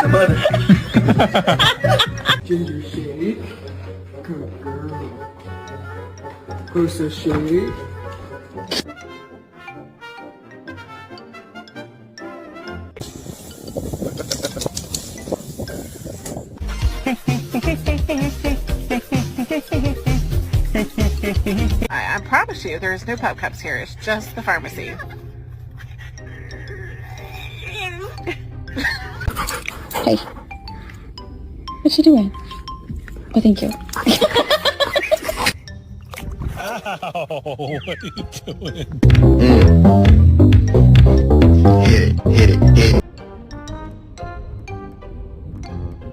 Mother. Ginger shake. Good girl. Versus shake. I promise you, there's no pup cups here. It's just the pharmacy. Hey. What you doing? Oh, thank you. Ow, what are you doing? Hit it.